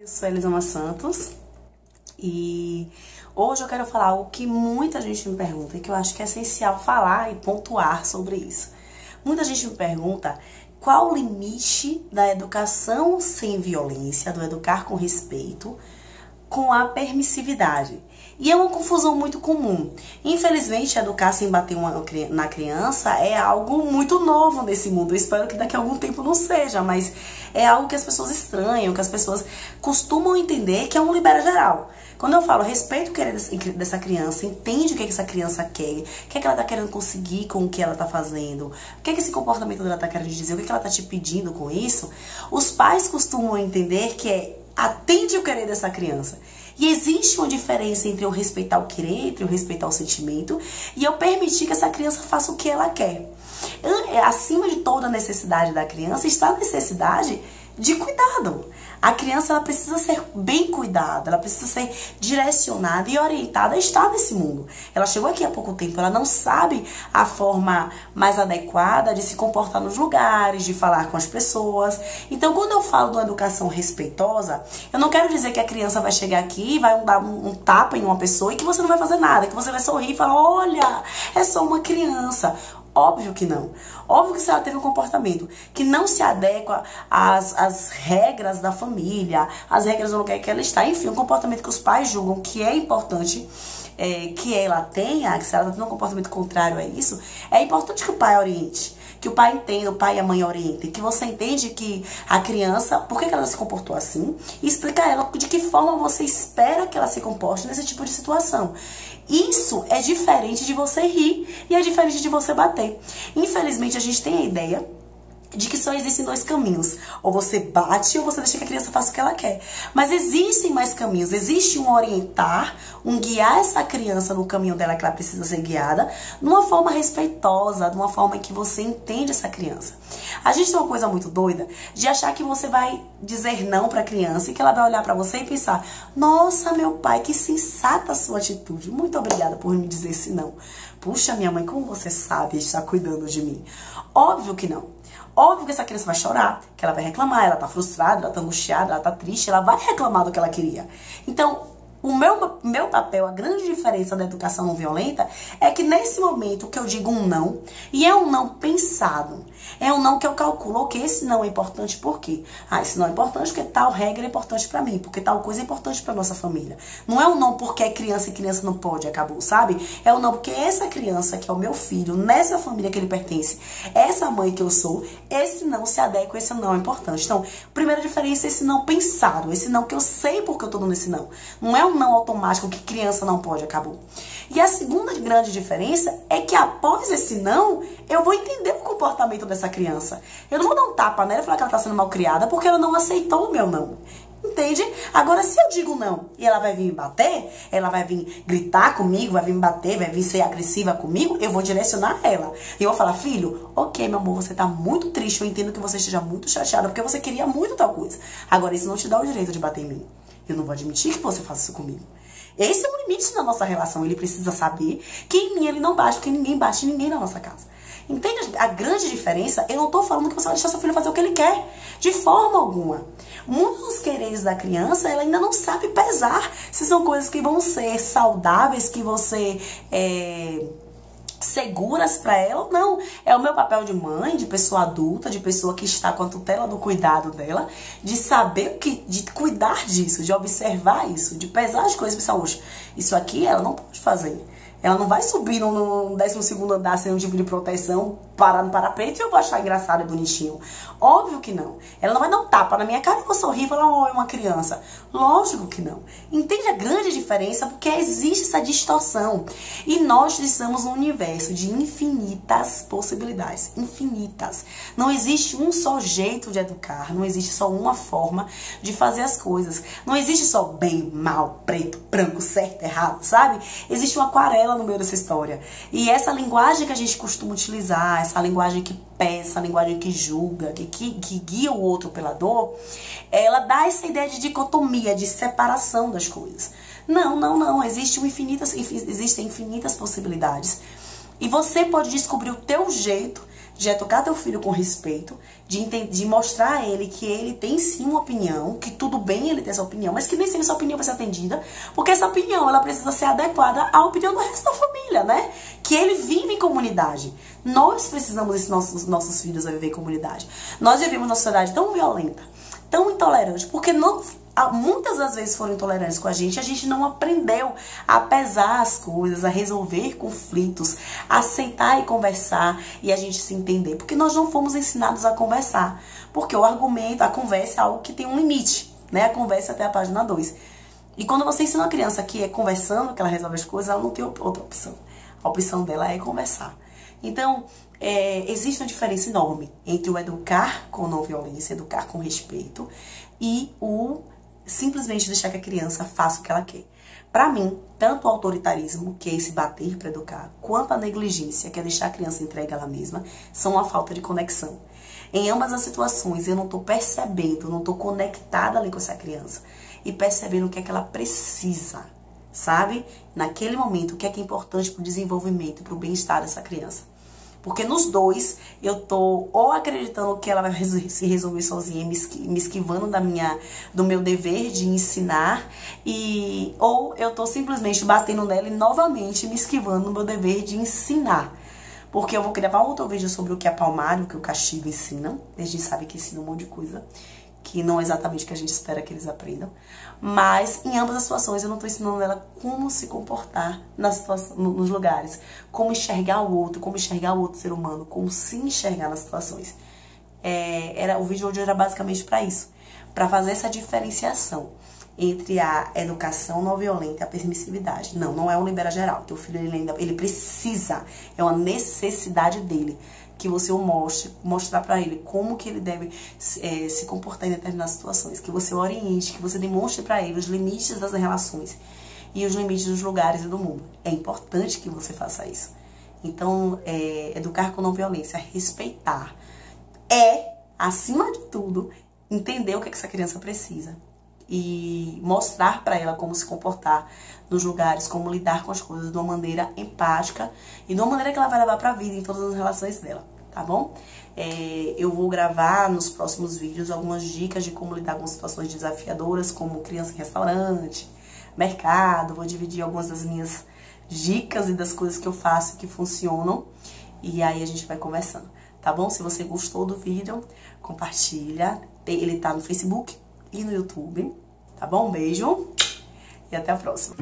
Eu sou Elisama Santos e hoje eu quero falar algo que muita gente me pergunta e que eu acho que é essencial falar e pontuar sobre isso. Muita gente me pergunta qual o limite da educação sem violência, do educar com respeito, com a permissividade. E é uma confusão muito comum. Infelizmente, educar sem bater na criança é algo muito novo nesse mundo. Eu espero que daqui a algum tempo não seja, mas é algo que as pessoas estranham, que as pessoas costumam entender que é um libera geral. Quando eu falo respeito o querer dessa criança, entende o que essa criança quer, o que ela tá querendo conseguir com o que ela tá fazendo, o que esse comportamento dela tá querendo dizer, o que ela tá te pedindo com isso, os pais costumam entender que atende o querer dessa criança. E existe uma diferença entre eu respeitar o querer, entre eu respeitar o sentimento e eu permitir que essa criança faça o que ela quer. Acima de toda a necessidade da criança está a necessidade de cuidado. A criança ela precisa ser bem cuidada, ela precisa ser direcionada e orientada a estar nesse mundo. Ela chegou aqui há pouco tempo, ela não sabe a forma mais adequada de se comportar nos lugares, de falar com as pessoas. Então, quando eu falo de uma educação respeitosa, eu não quero dizer que a criança vai chegar aqui e vai dar um tapa em uma pessoa e que você não vai fazer nada, que você vai sorrir e falar, olha, é só uma criança. Óbvio que não. Óbvio que se ela teve um comportamento que não se adequa às regras da família, às regras do lugar que ela está, enfim, um comportamento que os pais julgam que é importante que ela tenha, que se ela está tendo um comportamento contrário a isso, é importante que o pai oriente, que o pai entenda, o pai e a mãe orientem, que você entende que a criança, por que ela se comportou assim, e explica a ela de que forma você espera que ela se comporte nesse tipo de situação. Isso é diferente de você rir e é diferente de você bater. Infelizmente, a gente tem a ideia de que só existem dois caminhos. Ou você bate ou você deixa que a criança faça o que ela quer. Mas existem mais caminhos. Existe um orientar, um guiar essa criança no caminho dela que ela precisa ser guiada, de uma forma respeitosa, de uma forma em que você entende essa criança. A gente tem uma coisa muito doida de achar que você vai dizer não pra criança e que ela vai olhar pra você e pensar, nossa, meu pai, que sensata a sua atitude. Muito obrigada por me dizer esse não. Puxa, minha mãe, como você sabe estar cuidando de mim? Óbvio que não. Óbvio que essa criança vai chorar, que ela vai reclamar, ela tá frustrada, ela tá angustiada, ela tá triste, ela vai reclamar do que ela queria. Então, o meu papel, a grande diferença da educação não violenta é que nesse momento que eu digo um não, e é um não pensado, é um não que eu calculo, ok, esse não é importante por quê? Ah, esse não é importante porque tal regra é importante pra mim, porque tal coisa é importante pra nossa família. Não é um não porque é criança e criança não pode, acabou, sabe? É um não porque essa criança que é o meu filho, nessa família que ele pertence, essa mãe que eu sou, esse não se adequa, esse não é importante. Então, primeira diferença é esse não pensado, esse não que eu sei porque eu tô dando esse não. Não é um não automático que criança não pode, acabou. E a segunda grande diferença é que após esse não, eu vou entender o comportamento dessa criança. Eu não vou dar um tapa nela e falar que ela tá sendo mal criada porque ela não aceitou o meu não. Entende? Agora, se eu digo não e ela vai vir me bater, ela vai vir gritar comigo, vai vir me bater, vai vir ser agressiva comigo, eu vou direcionar ela. E eu vou falar, filho, ok, meu amor, você tá muito triste, eu entendo que você esteja muito chateada porque você queria muito tal coisa. Agora, isso não te dá o direito de bater em mim. Eu não vou admitir que você faça isso comigo. Esse é o limite da nossa relação. Ele precisa saber que em mim ele não bate, porque ninguém bate em ninguém na nossa casa. Entende a grande diferença? Eu não tô falando que você vai deixar seu filho fazer o que ele quer. De forma alguma. Muitos dos quereres da criança, ela ainda não sabe pesar se são coisas que vão ser saudáveis, que vão ser seguras pra ela ou não. É o meu papel de mãe, de pessoa adulta, de pessoa que está com a tutela do cuidado dela, de saber de cuidar disso, de observar isso, de pesar as coisas e pensar, hoje, isso aqui ela não pode fazer. Ela não vai subir no 12º andar sem um tipo de proteção, parar no parapeito e eu vou achar engraçado e bonitinho. Óbvio que não. Ela não vai dar um tapa na minha cara e eu vou sorrir e falar, oh, é uma criança. Lógico que não. Entende a grande diferença? Porque existe essa distorção. E nós estamos num universo de infinitas possibilidades. Infinitas. Não existe um só jeito de educar. Não existe só uma forma de fazer as coisas. Não existe só bem, mal, preto, branco, certo, errado, sabe? Existe uma aquarela no meio dessa história. E essa linguagem que a gente costuma utilizar, essa linguagem que pesa, essa linguagem que julga, que guia o outro pela dor, ela dá essa ideia de dicotomia, de separação das coisas. Não, não, não. Existem infinitas possibilidades. E você pode descobrir o teu jeito de educar teu filho com respeito, de mostrar a ele que ele tem sim uma opinião, que tudo bem ele ter essa opinião, mas que nem sempre essa opinião vai ser atendida, porque essa opinião, ela precisa ser adequada à opinião do resto da família, né? Que ele vive em comunidade. Nós precisamos desses nossos filhos a viver em comunidade. Nós vivemos numa sociedade tão violenta, tão intolerante, porque muitas das vezes foram intolerantes com a gente não aprendeu a pesar as coisas, a resolver conflitos, a aceitar e conversar e a gente se entender. Porque nós não fomos ensinados a conversar. Porque o argumento, a conversa é algo que tem um limite, né? A conversa até a página 2. E quando você ensina uma criança que é conversando, que ela resolve as coisas, ela não tem outra opção. A opção dela é conversar. Então, existe uma diferença enorme entre o educar com não violência, educar com respeito, e o simplesmente deixar que a criança faça o que ela quer. Para mim, tanto o autoritarismo, que é esse bater para educar, quanto a negligência, que é deixar a criança entregue a ela mesma, são uma falta de conexão. Em ambas as situações, eu não estou percebendo, não estou conectada ali com essa criança e percebendo o que é que ela precisa, sabe? Naquele momento, o que é importante para o desenvolvimento, para o bem-estar dessa criança. Porque nos dois, eu tô ou acreditando que ela vai se resolver sozinha, me esquivando do meu dever de ensinar, ou eu tô simplesmente batendo nela e novamente me esquivando do meu dever de ensinar. Porque eu vou gravar um outro vídeo sobre o que é palmário, o que o castigo ensina. A gente sabe que ensina um monte de coisa, que não é exatamente o que a gente espera que eles aprendam. Mas, em ambas as situações, eu não tô ensinando ela como se comportar nos lugares. Como enxergar o outro ser humano, como se enxergar nas situações. O vídeo hoje era basicamente para isso. Para fazer essa diferenciação entre a educação não violenta e a permissividade. Não é um libera geral. Teu filho, ele precisa, é uma necessidade dele. Que você o mostrar pra ele como que ele deve se comportar em determinadas situações, que você o oriente, que você demonstre pra ele os limites das relações e os limites dos lugares e do mundo. É importante que você faça isso. Então, educar com não violência, respeitar, acima de tudo, entender o que essa criança precisa e mostrar pra ela como se comportar nos lugares, como lidar com as coisas de uma maneira empática e de uma maneira que ela vai levar pra vida em todas as relações dela, tá bom? Eu vou gravar nos próximos vídeos algumas dicas de como lidar com situações desafiadoras, como criança em restaurante, mercado. Vou dividir algumas das minhas dicas e das coisas que eu faço que funcionam, e aí a gente vai conversando, tá bom? Se você gostou do vídeo, compartilha. Ele tá no Facebook e no YouTube, tá bom? Um beijo e até a próxima.